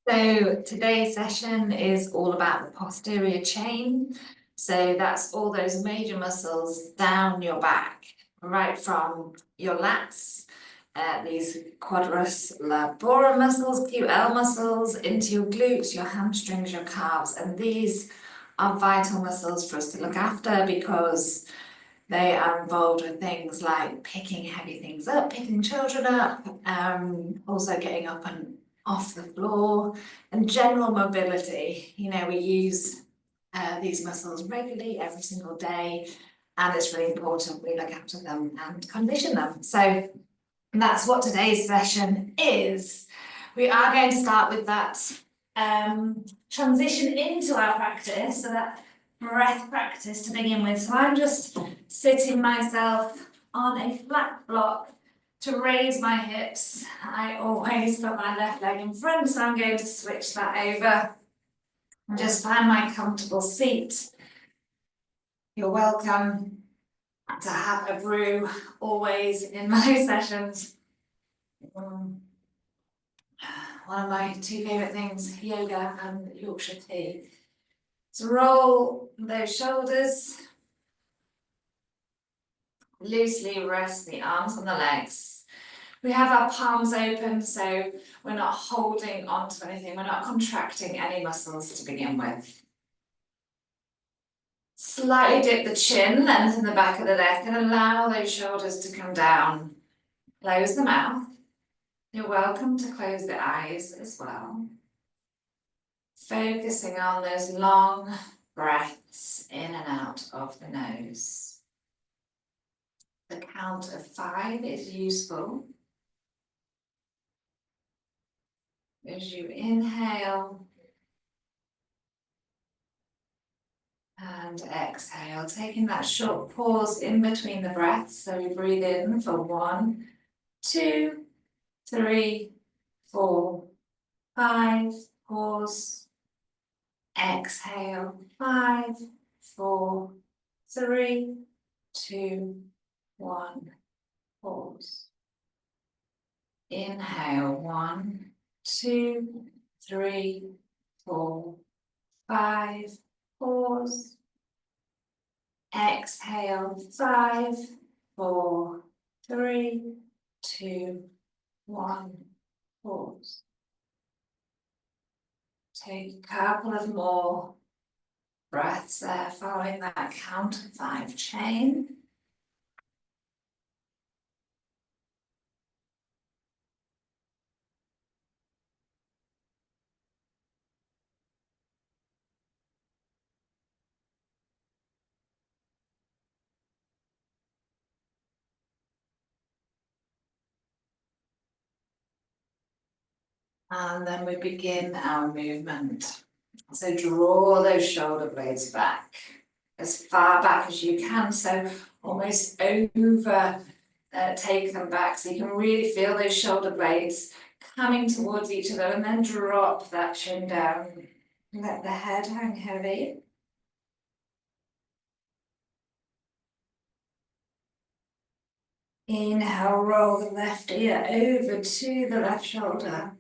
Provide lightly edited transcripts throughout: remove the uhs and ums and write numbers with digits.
So today's session is all about the posterior chain. So that's all those major muscles down your back, right from your lats, these quadratus labora muscles, QL muscles, into your glutes, your hamstrings, your calves. And these are vital muscles for us to look after because they are involved with things like picking heavy things up, picking children up, also getting up and off the floor, and general mobility. We use these muscles regularly every single day, and it's really important we look after them and condition them. So that's what today's session is. We are going to start with that transition into our practice, so that breath practice to begin with. So I'm just sitting myself on a flat block to raise my hips. I always put my left leg in front, so I'm going to switch that over and just find my comfortable seat. You're welcome to have a brew always in my sessions. One of my two favourite things, yoga and Yorkshire tea. So roll those shoulders, loosely rest the arms on the legs. We have our palms open, so we're not holding onto anything, we're not contracting any muscles to begin with. Slightly dip the chin, lengthen the back of the neck, and allow those shoulders to come down. Close the mouth. You're welcome to close the eyes as well. Focusing on those long breaths in and out of the nose. The count of 5 is useful. As you inhale and exhale, taking that short pause in between the breaths. So we breathe in for 1, 2, 3, 4, 5, pause. Exhale, 5, 4, 3, 2, 1, pause. Inhale, 1, 2, 3, 4, 5, pause. Exhale, 5, 4, 3, 2, 1, pause. Take a couple of more breaths there, following that count of 5 chain. And then we begin our movement. So draw those shoulder blades back as far back as you can. So almost over, take them back. So you can really feel those shoulder blades coming towards each other, and then drop that chin down. Let the head hang heavy. Inhale, roll the left ear over to the left shoulder.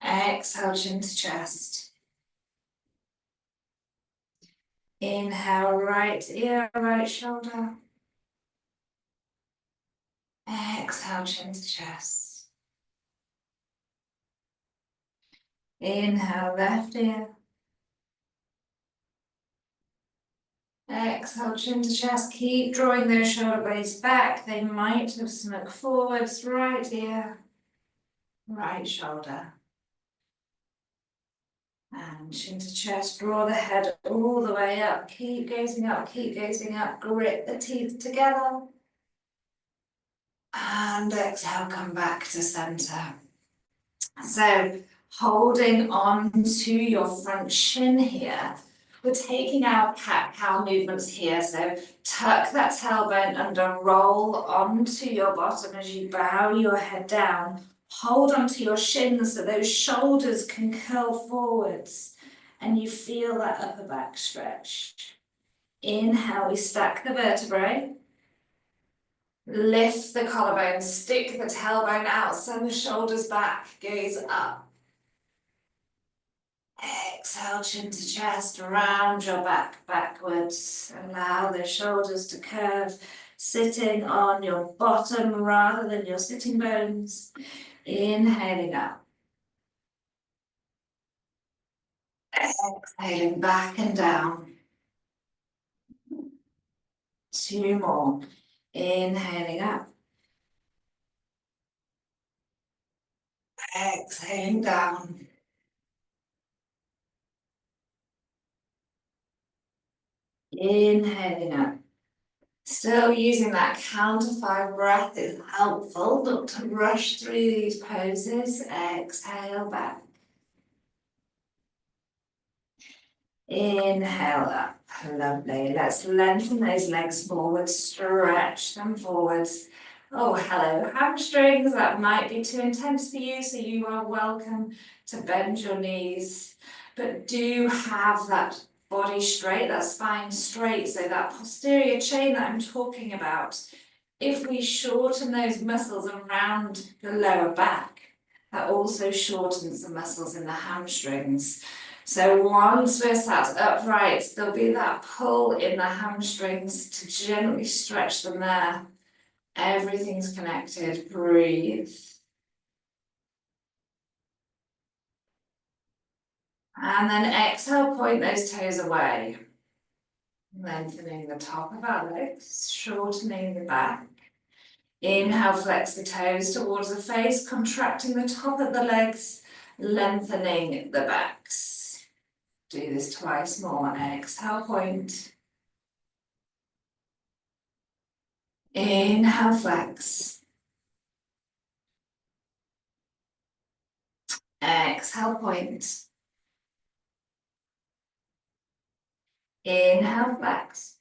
Exhale, chin to chest. Inhale, right ear, right shoulder. Exhale, chin to chest. Inhale, left ear. Exhale, chin to chest. Keep drawing those shoulder blades back. They might have snuck forwards. Right ear, right shoulder. And chin to chest. Draw the head all the way up. Keep gazing up, keep gazing up. Grip the teeth together. And exhale, come back to center. So holding on to your front shin here. We're taking our cat-cow movements here, so tuck that tailbone under, roll onto your bottom as you bow your head down. Hold onto your shins so those shoulders can curl forwards and you feel that upper back stretch. Inhale, we stack the vertebrae. Lift the collarbone, stick the tailbone out, send the shoulders back, gaze up. Exhale, chin to chest, round your back backwards. Allow the shoulders to curve, sitting on your bottom rather than your sitting bones. Inhaling up. Exhaling back and down. 2 more. Inhaling up. Exhaling down. Inhaling up. Still using that count to 5 breath is helpful, not to rush through these poses. Exhale back. Inhale up. Lovely. Let's lengthen those legs forward, stretch them forwards. Oh, hello. Hamstrings, that might be too intense for you, so you are welcome to bend your knees. But do have that body straight, that spine straight, so that posterior chain that I'm talking about, if we shorten those muscles around the lower back, that also shortens the muscles in the hamstrings. So once we're sat upright, there'll be that pull in the hamstrings to gently stretch them there. Everything's connected. Breathe. And then exhale, point those toes away. Lengthening the top of our legs, shortening the back. Inhale, flex the toes towards the face, contracting the top of the legs, lengthening the backs. Do this twice more. Exhale, point. Inhale, flex. Exhale, point. Inhale, flex.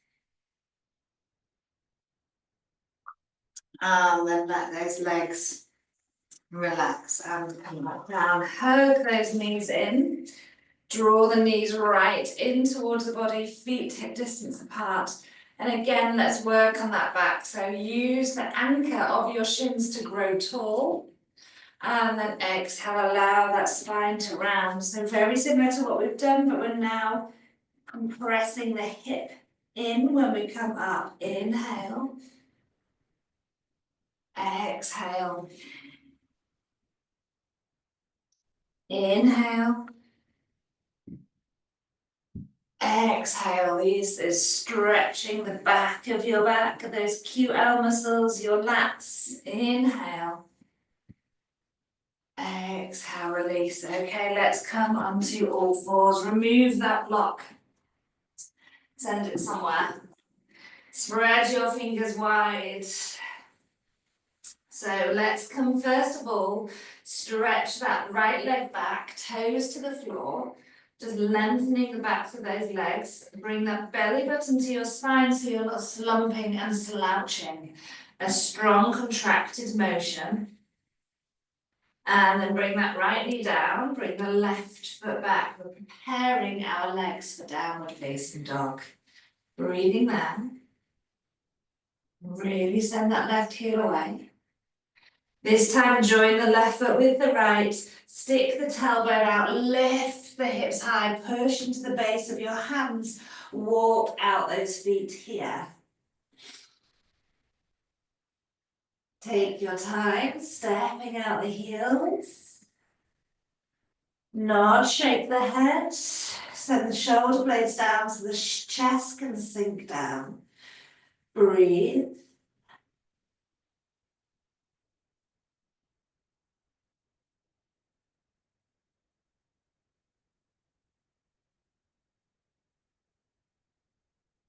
And then let those legs relax and come back down. Hug those knees in. Draw the knees right in towards the body, feet hip distance apart. And again, let's work on that back. So use the anchor of your shins to grow tall. And then exhale, allow that spine to round. So very similar to what we've done, but we're now compressing the hip in when we come up. Inhale. Exhale. Inhale. Exhale. This is stretching the back of your back, those QL muscles, your lats. Inhale. Exhale, release. Okay, let's come onto all fours. Remove that block. Send it somewhere. Spread your fingers wide. So let's come first of all, stretch that right leg back, toes to the floor, just lengthening the backs of those legs. Bring that belly button to your spine so you're not slumping and slouching. A strong contracted motion. And then bring that right knee down, bring the left foot back. We're preparing our legs for downward facing dog. Breathing there. Really send that left heel away. This time, join the left foot with the right, stick the tailbone out, lift the hips high, push into the base of your hands, walk out those feet here. Take your time, stepping out the heels. Nod, shake the head, send the shoulder blades down so the chest can sink down. Breathe.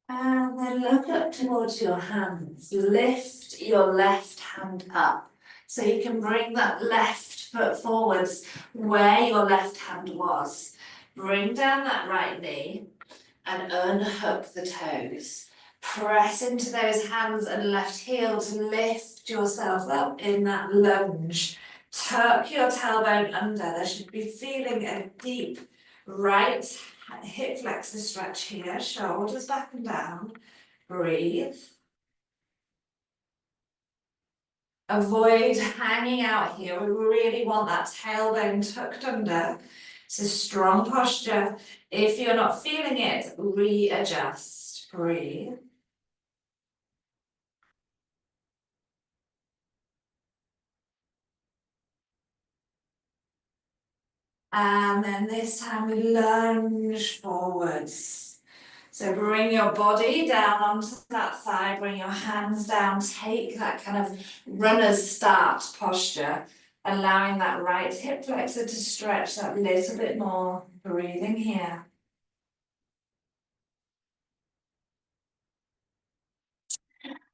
And then look up towards your hands. Lift your left hand up. So you can bring that left foot forwards where your left hand was. Bring down that right knee and unhook the toes. Press into those hands and left heel to lift yourself up in that lunge. Tuck your tailbone under. There should be feeling a deep right hip flexor stretch here. Shoulders back and down. Breathe. Avoid hanging out here. We really want that tailbone tucked under. It's a strong posture. If you're not feeling it, readjust. Breathe. And then this time we lunge forwards. So bring your body down onto that thigh, bring your hands down, take that kind of runner's start posture, allowing that right hip flexor to stretch that little bit more, breathing here.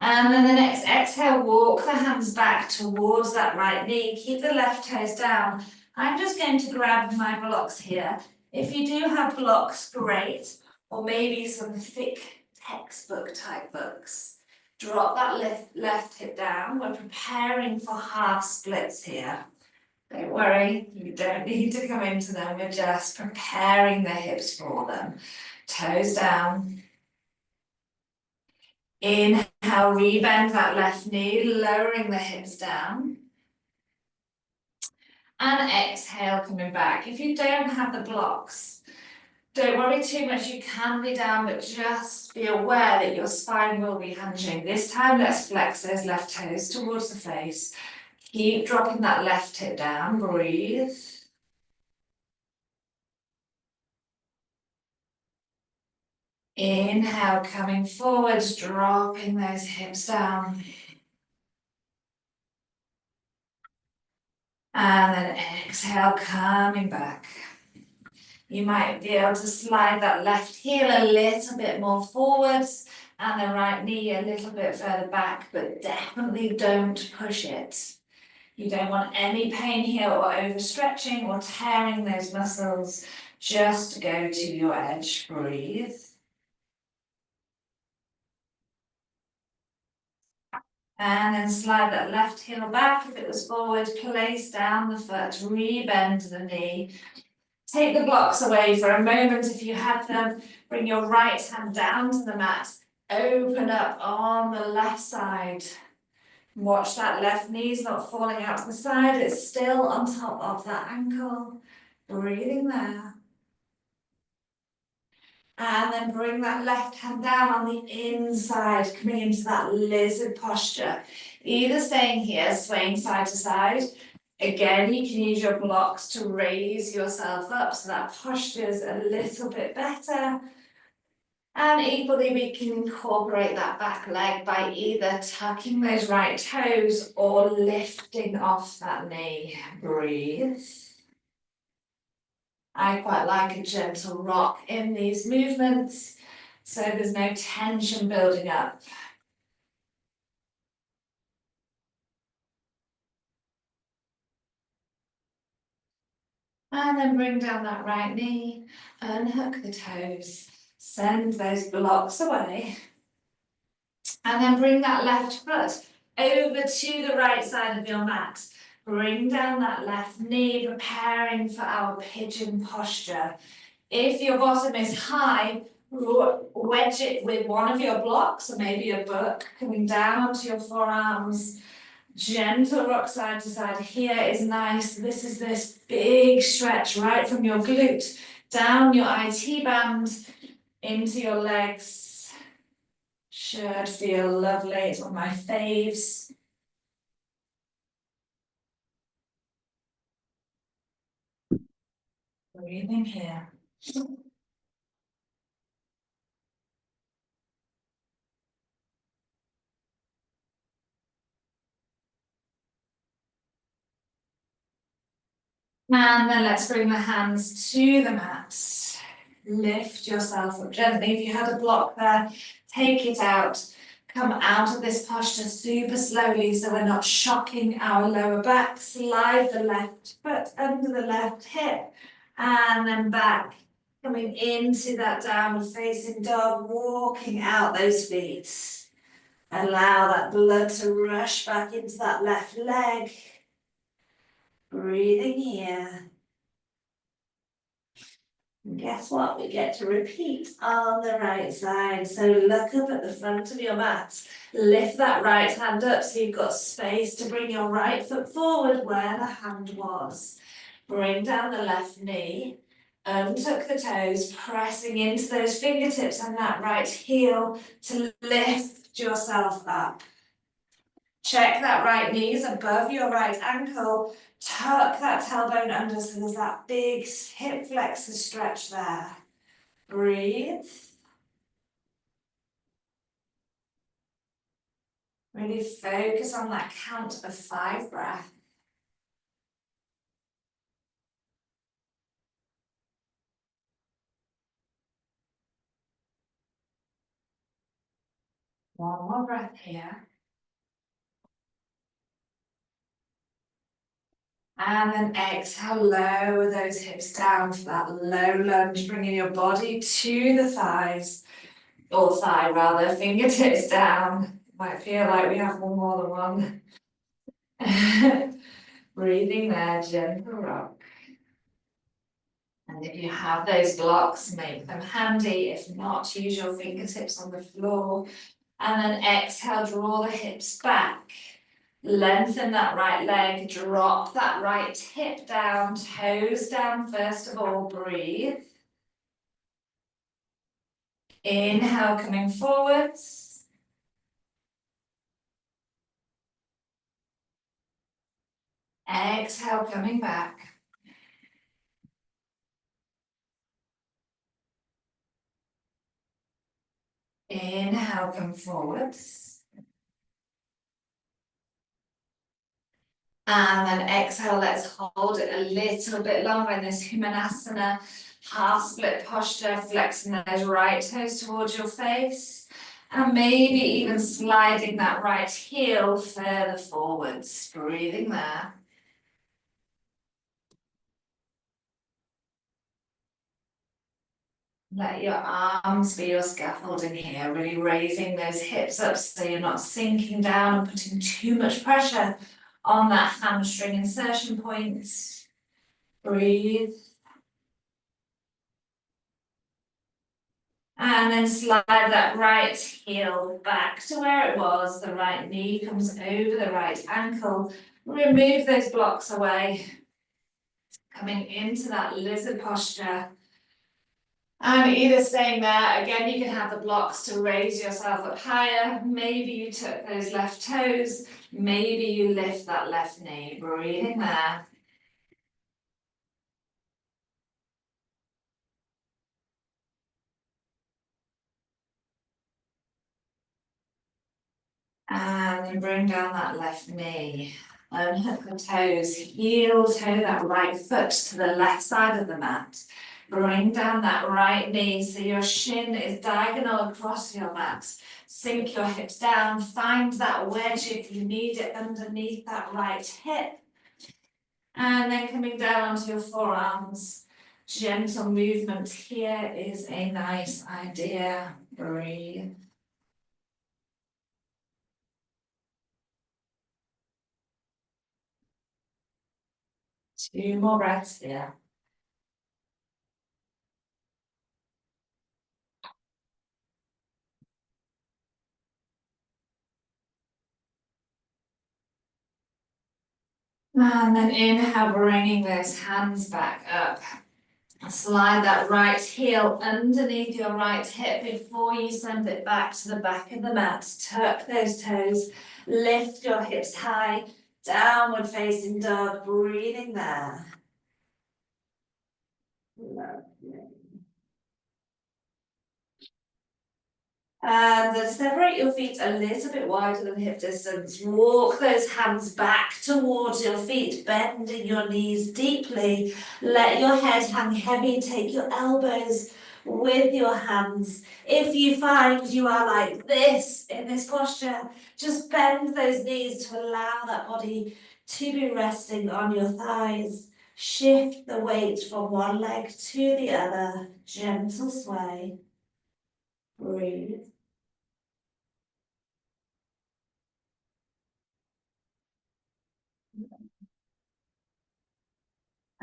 And then the next exhale, walk the hands back towards that right knee, keep the left toes down. I'm just going to grab my blocks here. If you do have blocks, great, or maybe some thick textbook type books. Drop that left hip down. We're preparing for half splits here. Don't worry, you don't need to come into them. We're just preparing the hips for them. Toes down. Inhale, rebend that left knee, lowering the hips down. And exhale, coming back. If you don't have the blocks, don't worry too much, you can be down, but just be aware that your spine will be hinging. This time, let's flex those left toes towards the face. Keep dropping that left hip down, breathe. Inhale, coming forwards, dropping those hips down. And then exhale, coming back. You might be able to slide that left heel a little bit more forwards and the right knee a little bit further back, but definitely don't push it. You don't want any pain here or overstretching or tearing those muscles. Just go to your edge, breathe. And then slide that left heel back if it was forward, place down the foot, re-bend the knee. Take the blocks away for a moment if you have them. Bring your right hand down to the mat. Open up on the left side. Watch that left knee's not falling out to the side. It's still on top of that ankle. Breathing there. And then bring that left hand down on the inside, coming into that lizard posture. Either staying here, swaying side to side. Again, you can use your blocks to raise yourself up so that posture's a little bit better. And equally, we can incorporate that back leg by either tucking those right toes or lifting off that knee. Breathe. I quite like a gentle rock in these movements, so there's no tension building up. And then bring down that right knee, unhook the toes, send those blocks away. And then bring that left foot over to the right side of your mat. Bring down that left knee, preparing for our pigeon posture. If your bottom is high, wedge it with one of your blocks, or maybe a book, coming down onto your forearms. Gentle rock side to side. Here is nice. This is this big stretch right from your glute, down your IT band, into your legs. Should feel lovely. It's one of my faves. Breathing here. And then let's bring the hands to the mat. Lift yourself up gently. If you had a block there, take it out. Come out of this posture super slowly so we're not shocking our lower back. Slide the left foot under the left hip and then back. Coming into that downward facing dog, walking out those feet. Allow that blood to rush back into that left leg. Breathing here. And guess what? We get to repeat on the right side. So look up at the front of your mat. Lift that right hand up so you've got space to bring your right foot forward where the hand was. Bring down the left knee. Untuck the toes, pressing into those fingertips and that right heel to lift yourself up. Check that right knee is above your right ankle. Tuck that tailbone under so there's that big hip flexor stretch there. Breathe. Really focus on that count of 5 breaths. One more breath here. And then exhale, lower those hips down for that low lunge, bringing your body to the thighs, or thigh rather, fingertips down. Might feel like we have one more than one. Breathing there, gentle rock. And if you have those blocks, make them handy. If not, use your fingertips on the floor. And then exhale, draw the hips back. Lengthen that right leg, drop that right hip down, toes down first of all, breathe. Inhale, coming forwards. Exhale, coming back. Inhale, come forwards. And then exhale, let's hold it a little bit longer in this Humanasana, half split posture, flexing those right toes towards your face. And maybe even sliding that right heel further forwards, breathing there. Let your arms be your scaffolding here, really raising those hips up so you're not sinking down and putting too much pressure on that hamstring insertion point. Breathe. And then slide that right heel back to where it was. The right knee comes over the right ankle. Remove those blocks away. Coming into that lizard posture. And either staying there, again, you can have the blocks to raise yourself up higher. Maybe you took those left toes. Maybe you lift that left knee. Breathing there. And then bring down that left knee. Unhook the toes, heel toe that right foot to the left side of the mat. Bring down that right knee so your shin is diagonal across your mat. Sink your hips down, find that wedge if you need it underneath that right hip. And then coming down onto your forearms. Gentle movement here is a nice idea. Breathe. 2 more breaths here. And then inhale, bringing those hands back up. Slide that right heel underneath your right hip before you send it back to the back of the mat. Tuck those toes, lift your hips high, downward facing dog, breathing there. Lovely. And then separate your feet a little bit wider than hip distance. Walk those hands back towards your feet, bending your knees deeply. Let your head hang heavy. Take your elbows with your hands. If you find you are like this in this posture, just bend those knees to allow that body to be resting on your thighs. Shift the weight from one leg to the other. Gentle sway. Breathe.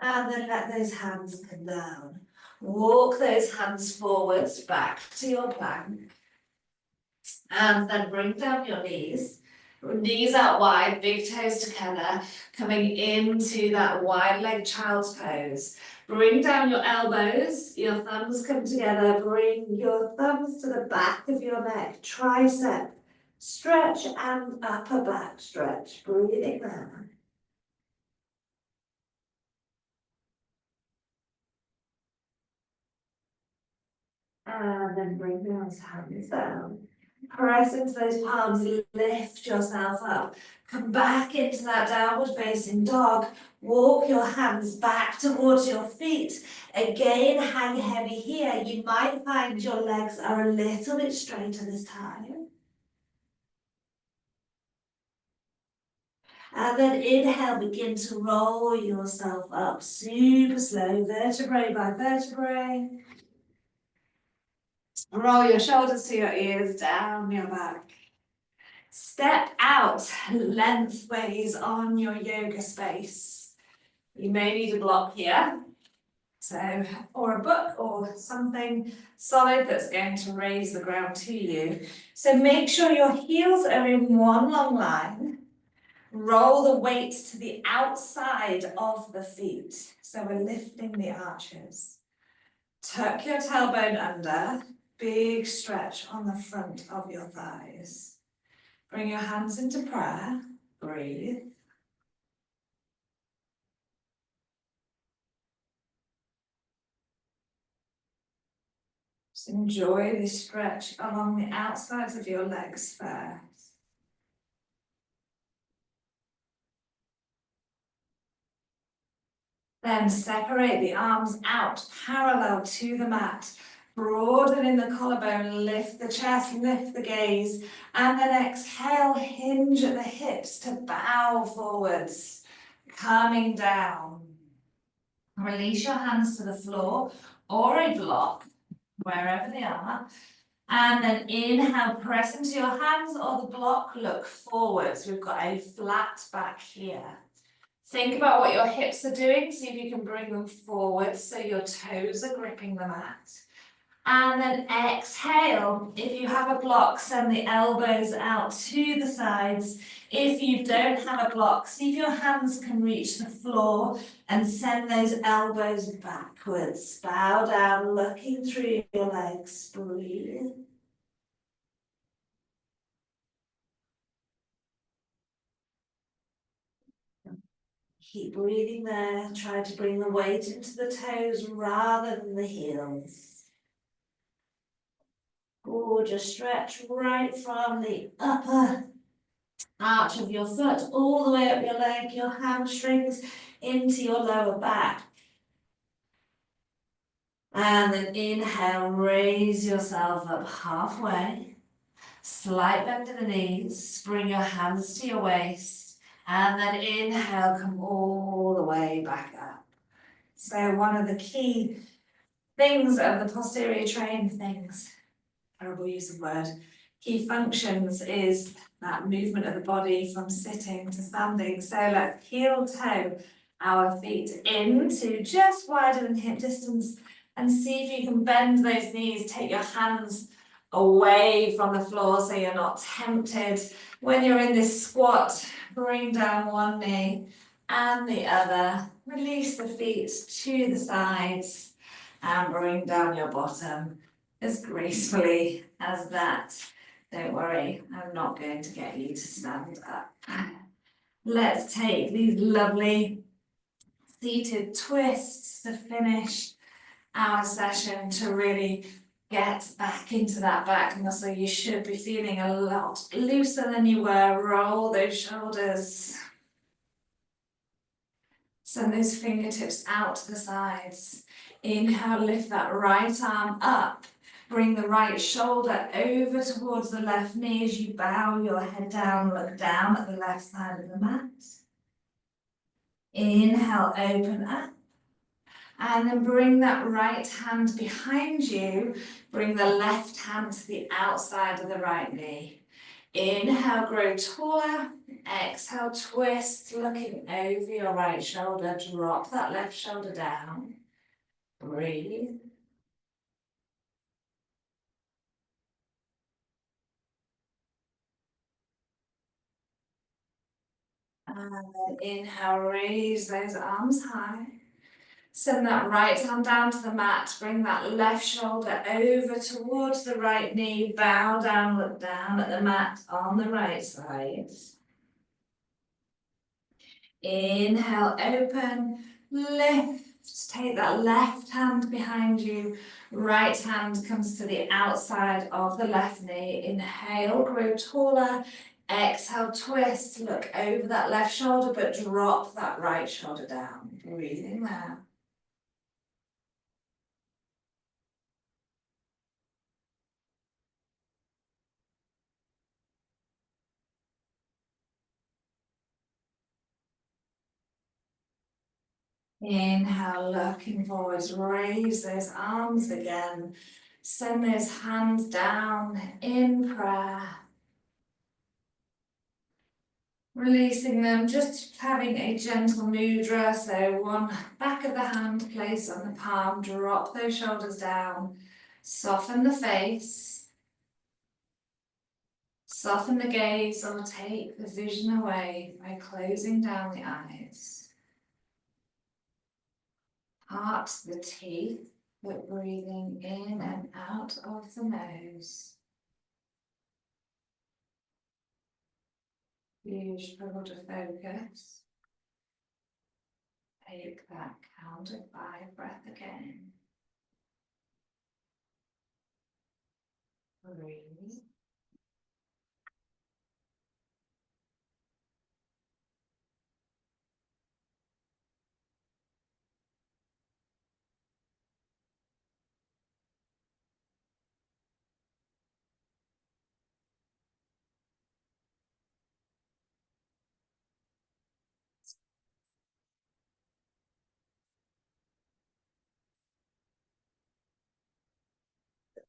And then let those hands come down. Walk those hands forwards back to your plank. And then bring down your knees. Knees out wide, big toes together, coming into that wide leg child's pose. Bring down your elbows, your thumbs come together, bring your thumbs to the back of your neck, tricep, stretch and upper back stretch, breathing there. And then bring those hands down. Press into those palms, lift yourself up. Come back into that downward facing dog. Walk your hands back towards your feet. Again, hang heavy here. You might find your legs are a little bit straighter this time. And then inhale, begin to roll yourself up. Super slow, vertebrae by vertebrae. Roll your shoulders to your ears, down your back. Step out lengthways on your yoga space. You may need a block here, so, or a book or something solid that's going to raise the ground to you. So make sure your heels are in one long line. Roll the weight to the outside of the feet. So we're lifting the arches. Tuck your tailbone under. Big stretch on the front of your thighs. Bring your hands into prayer. Breathe. Just enjoy this stretch along the outsides of your legs first. Then separate the arms out, parallel to the mat. Broaden in the collarbone, lift the chest, lift the gaze, and then exhale, hinge at the hips to bow forwards, coming down. Release your hands to the floor or a block, wherever they are. And then inhale, press into your hands or the block, look forwards. We've got a flat back here. Think about what your hips are doing. See if you can bring them forward so your toes are gripping the mat. And then exhale. If you have a block, send the elbows out to the sides. If you don't have a block, see if your hands can reach the floor and send those elbows backwards. Bow down, looking through your legs. Breathe. Keep breathing there. Try to bring the weight into the toes rather than the heels. Gorgeous stretch right from the upper arch of your foot all the way up your leg, your hamstrings into your lower back. And then inhale, raise yourself up halfway. Slight bend in the knees, bring your hands to your waist. And then inhale, come all the way back up. So one of the key things of the posterior train terrible use of word, key functions is that movement of the body from sitting to standing. So let's heel toe our feet into just wider than hip distance and see if you can bend those knees. Take your hands away from the floor so you're not tempted. When you're in this squat, bring down one knee and the other. Release the feet to the sides and bring down your bottom as gracefully as that. Don't worry, I'm not going to get you to stand up. Let's take these lovely seated twists to finish our session to really get back into that back muscle. You should be feeling a lot looser than you were. Roll those shoulders. Send those fingertips out to the sides. Inhale, lift that right arm up. Bring the right shoulder over towards the left knee as you bow your head down, look down at the left side of the mat. Inhale, open up. And then bring that right hand behind you. Bring the left hand to the outside of the right knee. Inhale, grow taller. Exhale, twist, looking over your right shoulder. Drop that left shoulder down. Breathe. And inhale, raise those arms high. Send that right hand down to the mat, bring that left shoulder over towards the right knee, bow down, look down at the mat on the right side. Inhale, open, lift, take that left hand behind you, right hand comes to the outside of the left knee. Inhale, grow taller, exhale, twist, look over that left shoulder, but drop that right shoulder down. Breathing there. Inhale, looking forwards, raise those arms again. Send those hands down in prayer. Releasing them, just having a gentle mudra. So one back of the hand, place on the palm, drop those shoulders down. Soften the face. Soften the gaze or take the vision away by closing down the eyes. Part the teeth, but breathing in and out of the nose. Use struggle to focus. Take that counted 5 breath again. Breathe.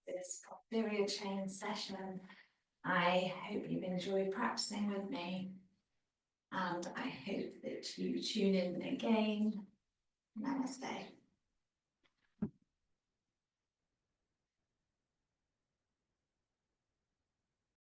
This posterior chain session. I hope you've enjoyed practicing with me, and I hope that you tune in again. Namaste.